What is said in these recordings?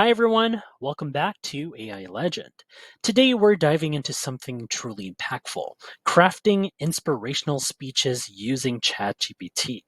Hi everyone, welcome back to AI Legend. Today we're diving into something truly impactful, crafting inspirational speeches using ChatGPT.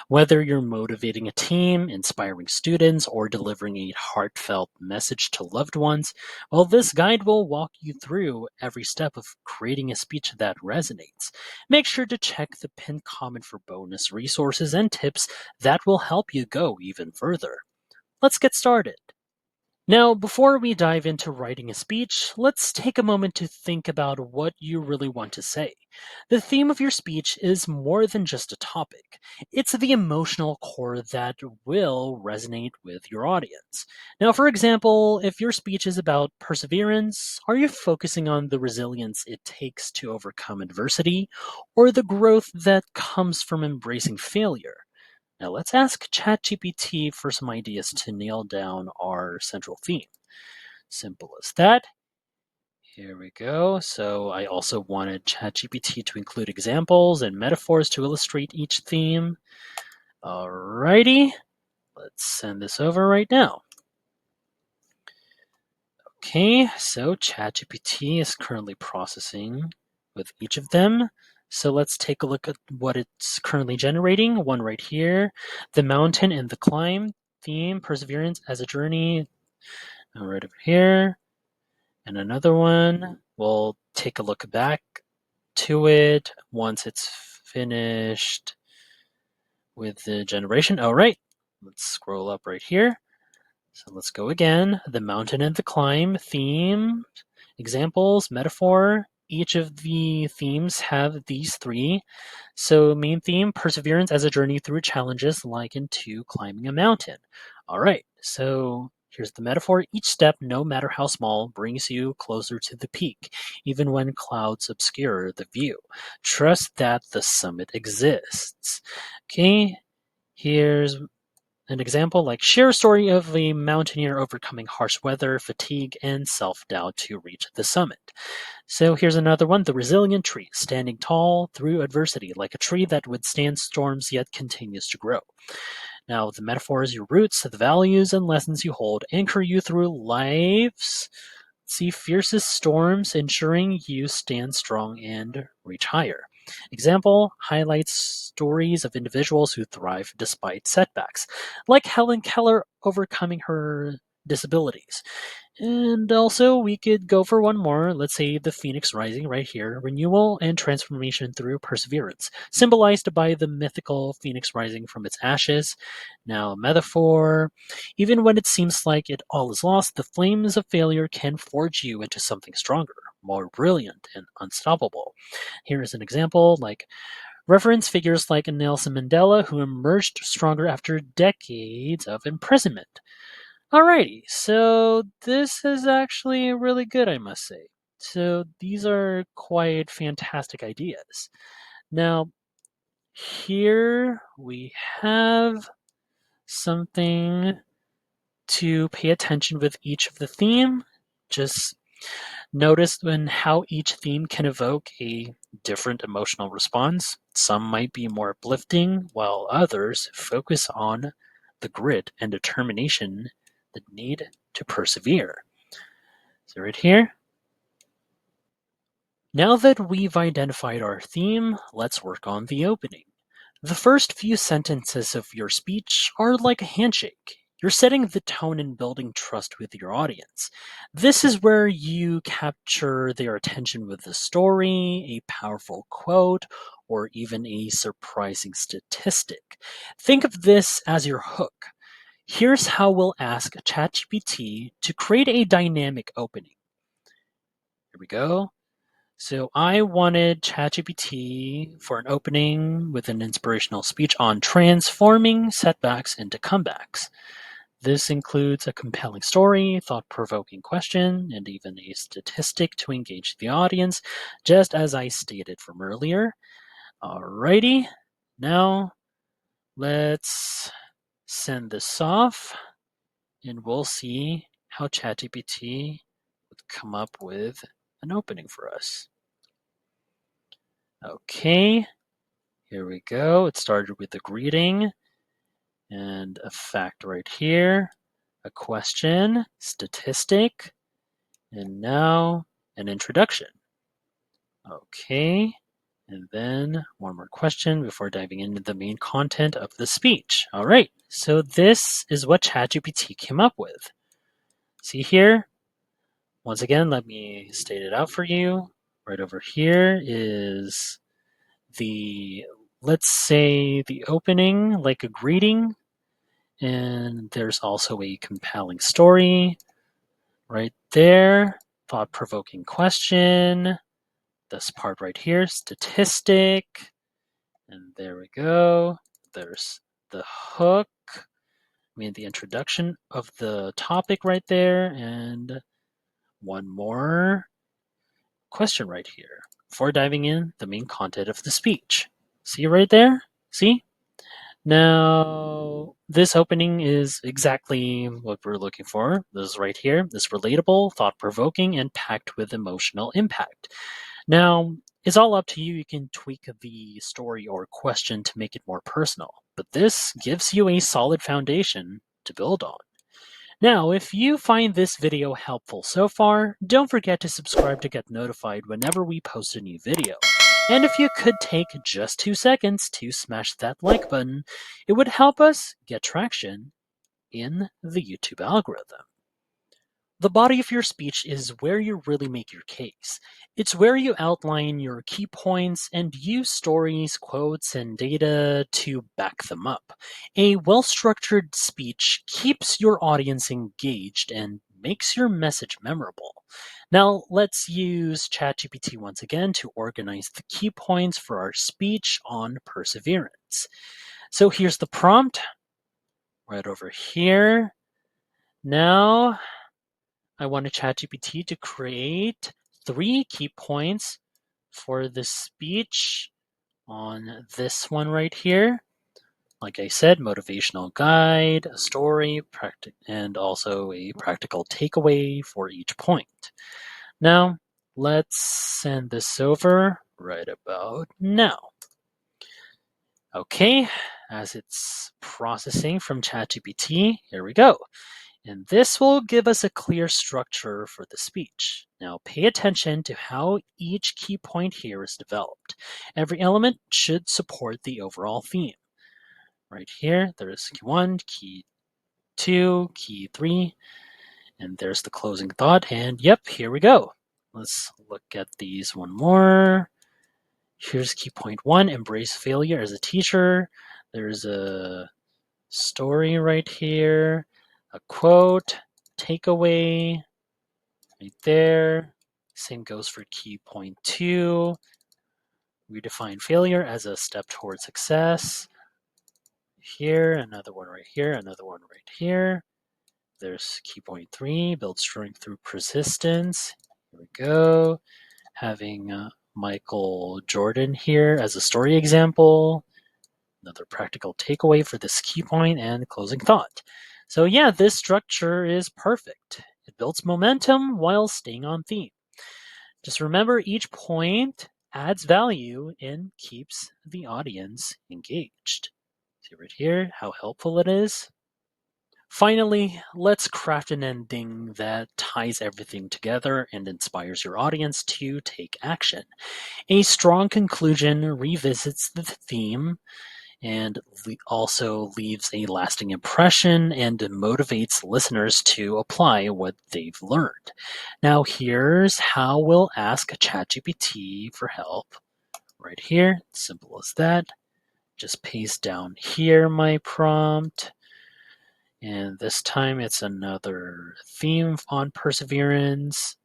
Whether you're motivating a team, inspiring students, or delivering a heartfelt message to loved ones, well, this guide will walk you through every step of creating a speech that resonates. Make sure to check the pinned comment for bonus resources and tips that will help you go even further. Let's get started. Now, before we dive into writing a speech, let's take a moment to think about what you really want to say. The theme of your speech is more than just a topic, it's the emotional core that will resonate with your audience. Now, for example, if your speech is about perseverance, are you focusing on the resilience it takes to overcome adversity or the growth that comes from embracing failure? Now let's ask ChatGPT for some ideas to nail down our central theme. Simple as that. Here we go. So I also wanted ChatGPT to include examples and metaphors to illustrate each theme. Alrighty, let's send this over right now. Okay, so ChatGPT is currently processing with each of them. So let's take a look at what it's currently generating. One right here, the mountain and the climb theme, perseverance as a journey. Right over here. And another one, we'll take a look back to it once it's finished with the generation. All right, let's scroll up right here. So let's go again. The mountain and the climb theme, examples, metaphor. Each of the themes have these three. So main theme, perseverance as a journey through challenges likened to climbing a mountain. All right, so here's the metaphor. Each step, no matter how small, brings you closer to the peak, even when clouds obscure the view. Trust that the summit exists. Okay, here's an example, like share a story of a mountaineer overcoming harsh weather, fatigue, and self-doubt to reach the summit. So here's another one, the resilient tree, standing tall through adversity, like a tree that withstands storms yet continues to grow. Now, the metaphor is your roots, the values and lessons you hold anchor you through life's fiercest storms, ensuring you stand strong and reach higher. Example highlights stories of individuals who thrive despite setbacks, like Helen Keller overcoming her disabilities. And also, we could go for one more. Let's say the phoenix rising right here, renewal and transformation through perseverance, symbolized by the mythical phoenix rising from its ashes. Now, metaphor. Even when it seems like it all is lost, the flames of failure can forge you into something stronger, more brilliant, and unstoppable. Here is an example like reference figures like Nelson Mandela, who emerged stronger after decades of imprisonment. Alrighty, so this is actually really good, I must say. So these are quite fantastic ideas. Now, here we have something to pay attention with each of the theme. Just notice when how each theme can evoke a different emotional response. Some might be more uplifting, while others focus on the grit and determination, the need to persevere. So right here. Now that we've identified our theme, let's work on the opening. The first few sentences of your speech are like a handshake. You're setting the tone and building trust with your audience. This is where you capture their attention with a story, a powerful quote, or even a surprising statistic. Think of this as your hook. Here's how we'll ask ChatGPT to create a dynamic opening. Here we go. So I wanted ChatGPT for an opening with an inspirational speech on transforming setbacks into comebacks. This includes a compelling story, thought-provoking question, and even a statistic to engage the audience, just as I stated from earlier. Alrighty, now let's send this off, and we'll see how ChatGPT would come up with an opening for us. Okay, here we go. It started with a greeting and a fact right here. a question, statistic, and now an introduction. Okay, and then one more question before diving into the main content of the speech. All right, so this is what ChatGPT came up with. See here? Once again, let me state it out for you. Right over here is the, let's say, the opening, like a greeting, and there's also a compelling story right there, thought-provoking question, this part right here, statistic, and there we go. There's the hook, I mean the introduction of the topic right there, and one more question right here before diving in the main content of the speech. See right there? See? Now, this opening is exactly what we're looking for. This is right here. This relatable, thought-provoking, and packed with emotional impact. Now, it's all up to you. You can tweak the story or question to make it more personal, but this gives you a solid foundation to build on. Now, if you find this video helpful so far, don't forget to subscribe to get notified whenever we post a new video. And if you could take just 2 seconds to smash that like button, it would help us get traction in the YouTube algorithm. The body of your speech is where you really make your case. It's where you outline your key points and use stories, quotes, and data to back them up. A well structured speech keeps your audience engaged and makes your message memorable. Now, let's use ChatGPT once again to organize the key points for our speech on perseverance. So here's the prompt right over here. Now, I wanted ChatGPT to create 3 key points for the speech on this one right here. Like I said, motivational guide, a story, and also a practical takeaway for each point. Now, let's send this over right about now. Okay, as it's processing from ChatGPT, here we go. And this will give us a clear structure for the speech. Now pay attention to how each key point here is developed. Every element should support the overall theme. Right here, there's key 1, key 2, key 3, and there's the closing thought. And yep, here we go. Let's look at these one more. Here's key point 1, embrace failure as a teacher. There's a story right here, a quote, takeaway right there. Same goes for key point 2. Redefine failure as a step towards success. Here, another one right here, another one right here. There's key point 3, build strength through persistence. Here we go. Having Michael Jordan here as a story example. Another practical takeaway for this key point and closing thought. So yeah, this structure is perfect. It builds momentum while staying on theme. Just remember each point adds value and keeps the audience engaged. See right here how helpful it is? Finally, let's craft an ending that ties everything together and inspires your audience to take action. A strong conclusion revisits the theme and also leaves a lasting impression and motivates listeners to apply what they've learned. Now, here's how we'll ask ChatGPT for help. Right here, simple as that. Just paste down here my prompt. And this time it's another theme on perseverance.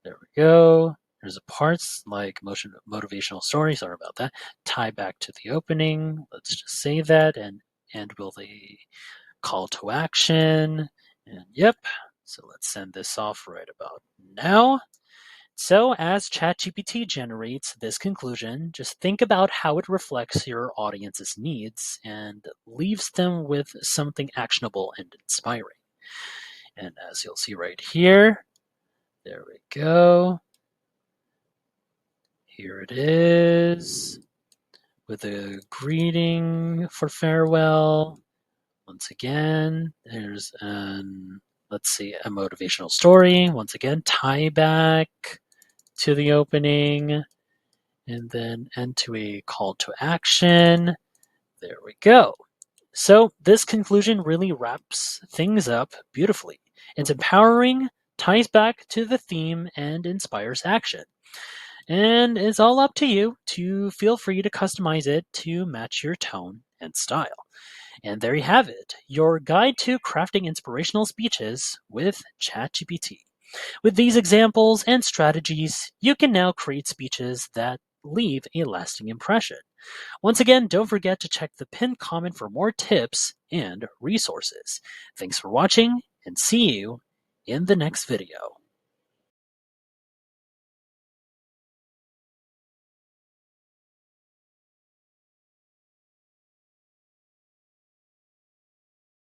There we go. There's a parts like motivational story, sorry about that, tie back to the opening. Let's just say that and end with a call to action. And yep, so let's send this off right about now. So as ChatGPT generates this conclusion, just think about how it reflects your audience's needs and leaves them with something actionable and inspiring. And as you'll see right here, there we go. Here it is with a greeting for farewell. Once again, there's let's see, a motivational story. Once again, tie back to the opening and then end to a call to action. There we go. So this conclusion really wraps things up beautifully. It's empowering, ties back to the theme, and inspires action. And it's all up to you to feel free to customize it to match your tone and style. And there you have it, your guide to crafting inspirational speeches with ChatGPT. With these examples and strategies, you can now create speeches that leave a lasting impression. Once again, don't forget to check the pinned comment for more tips and resources. Thanks for watching, and see you in the next video.